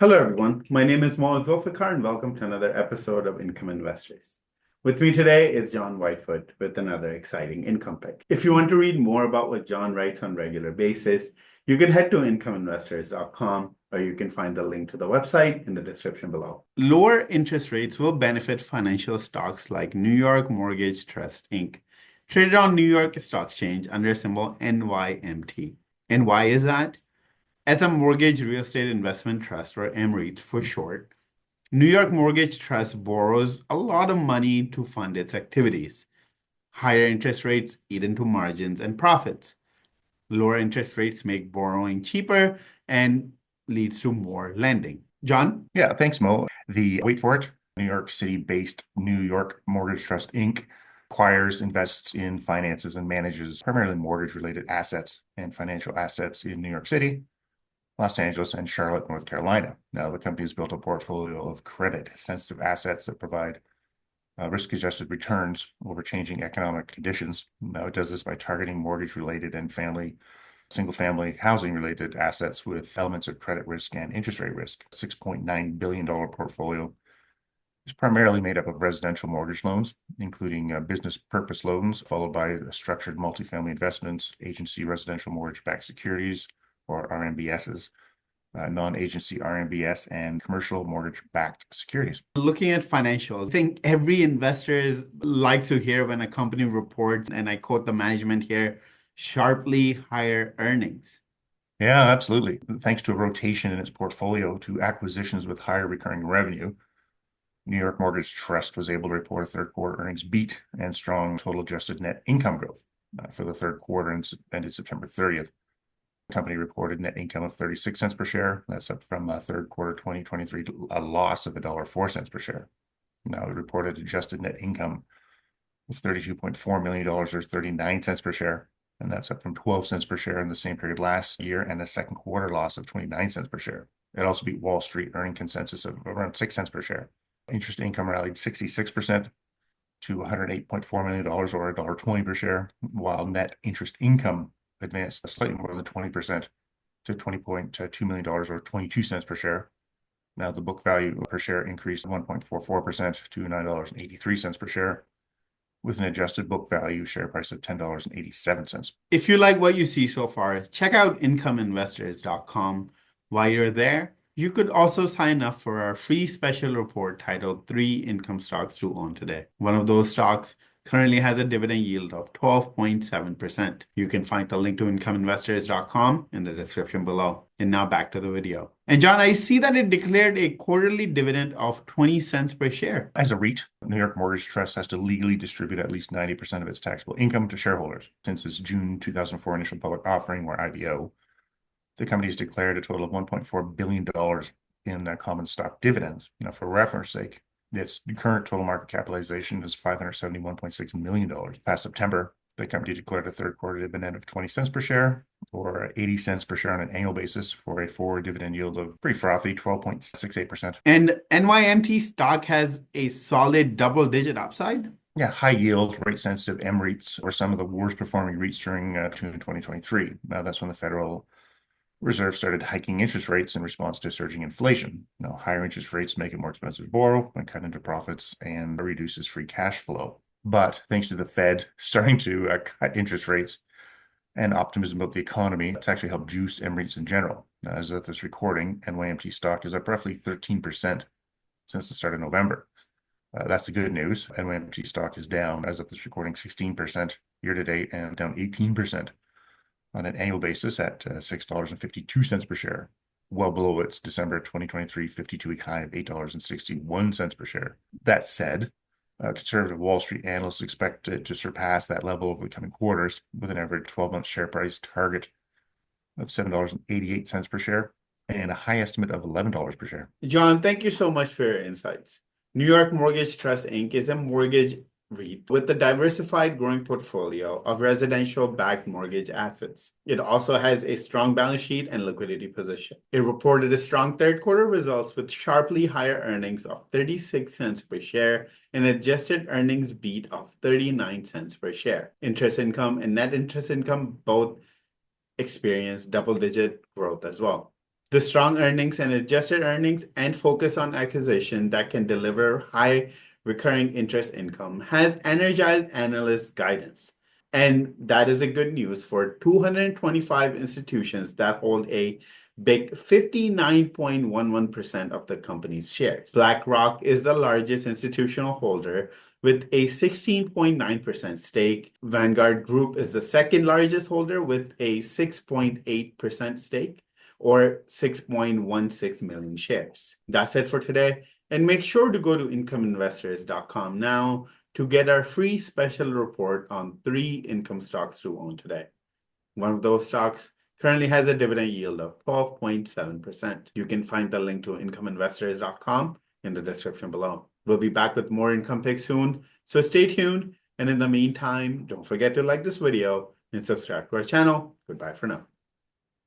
Hello, everyone. My name is Zulfiqar, and welcome to another episode of Income Investors. With me today is John Whitefoot with another exciting income pick. If you want to read more about what John writes on a regular basis, you can head to incomeinvestors.com, or you can find the link to the website in the description below. Lower interest rates will benefit financial stocks like New York Mortgage Trust Inc., traded on New York Stock Exchange under symbol NYMT. And why is that? As a mortgage real estate investment trust, or mREIT for short, New York Mortgage Trust borrows a lot of money to fund its activities. Higher interest rates eat into margins and profits. Lower interest rates make borrowing cheaper and leads to more lending. John? Yeah, thanks, Mo. The Whitefoot, New York City-based New York Mortgage Trust Inc. acquires, invests in, finances, and manages primarily mortgage-related assets and financial assets in New York City, Los Angeles, and Charlotte, North Carolina. Now, the company has built a portfolio of credit-sensitive assets that provide risk-adjusted returns over changing economic conditions. Now, it does this by targeting mortgage-related and single-family housing-related assets with elements of credit risk and interest rate risk. $6.9 billion portfolio is primarily made up of residential mortgage loans, including business purpose loans, followed by structured multifamily investments, agency residential mortgage-backed securities, or RMBSs, non-agency RMBS, and commercial mortgage-backed securities. Looking at financials, I think every investor likes to hear when a company reports, and I quote the management here, sharply higher earnings. Yeah, absolutely. Thanks to a rotation in its portfolio to acquisitions with higher recurring revenue, New York Mortgage Trust was able to report a third quarter earnings beat and strong total adjusted net income growth for the third quarter ended September 30th. The company reported net income of 36 cents per share. That's up from third quarter 2023, a loss of $1.04 per share. Now, it reported adjusted net income of $32.4 million, or 39 cents per share. And that's up from 12 cents per share in the same period last year and a second quarter loss of 29 cents per share. It also beat Wall Street earning consensus of around 6 cents per share. Interest income rallied 66% to $108.4 million, or $1.20 per share, while net interest income advanced slightly more than 20% to $20.2 million, or 22 cents per share. Now, the book value per share increased 1.44% to $9.83 per share, with an adjusted book value share price of $10.87. If you like what you see so far, check out incomeinvestors.com. While you're there, you could also sign up for our free special report titled 3 Income Stocks to Own Today. One of those stocks currently has a dividend yield of 12.7%. You can find the link to incomeinvestors.com in the description below. And now back to the video. And John, I see that it declared a quarterly dividend of 20 cents per share. As a REIT, New York Mortgage Trust has to legally distribute at least 90% of its taxable income to shareholders. Since its June 2004 initial public offering, or IPO, the company has declared a total of $1.4 billion in common stock dividends. Now, for reference sake, its current total market capitalization is $571.6 million. Past September, the company declared a third quarter dividend of 20 cents per share, or 80 cents per share on an annual basis, for a forward dividend yield of pretty frothy 12.68%. And NYMT Stock has a solid double-digit upside? Yeah, high yield, rate sensitive mREITs were some of the worst performing REITs during 2023. Now, that's when the Federal Reserve started hiking interest rates in response to surging inflation. Now, higher interest rates make it more expensive to borrow and cut into profits and reduces free cash flow. But thanks to the Fed starting to cut interest rates and optimism about the economy, it's actually helped juice mREITs in general. Now, as of this recording, NYMT stock is up roughly 13% since the start of November. That's the good news. NYMT stock is down, as of this recording, 16% year to date and down 18% on an annual basis at $6.52 per share, well below its December 2023 52-week high of $8.61 per share. That said, conservative Wall Street analysts expect it to surpass that level over the coming quarters, with an average 12-month share price target of $7.88 per share and a high estimate of $11 per share. John, thank you so much for your insights. New York Mortgage Trust Inc. is a mortgage REIT with a diversified growing portfolio of residential-backed mortgage assets. It also has a strong balance sheet and liquidity position. It reported a strong third quarter results with sharply higher earnings of 36 cents per share and adjusted earnings beat of 39 cents per share. Interest income and net interest income both experienced double-digit growth as well. The strong earnings and adjusted earnings and focus on acquisition that can deliver high recurring interest income has energized analysts' guidance. And that is a good news for 225 institutions that hold a big 59.11% of the company's shares. BlackRock is the largest institutional holder with a 16.9% stake. Vanguard Group is the second largest holder with a 6.8% stake, or 6.16 million shares. That's it for today. And make sure to go to incomeinvestors.com now to get our free special report on 3 income stocks to own today. One of those stocks currently has a dividend yield of 12.7%. You can find the link to incomeinvestors.com in the description below. We'll be back with more income picks soon, so stay tuned. And in the meantime, don't forget to like this video and subscribe to our channel. Goodbye for now.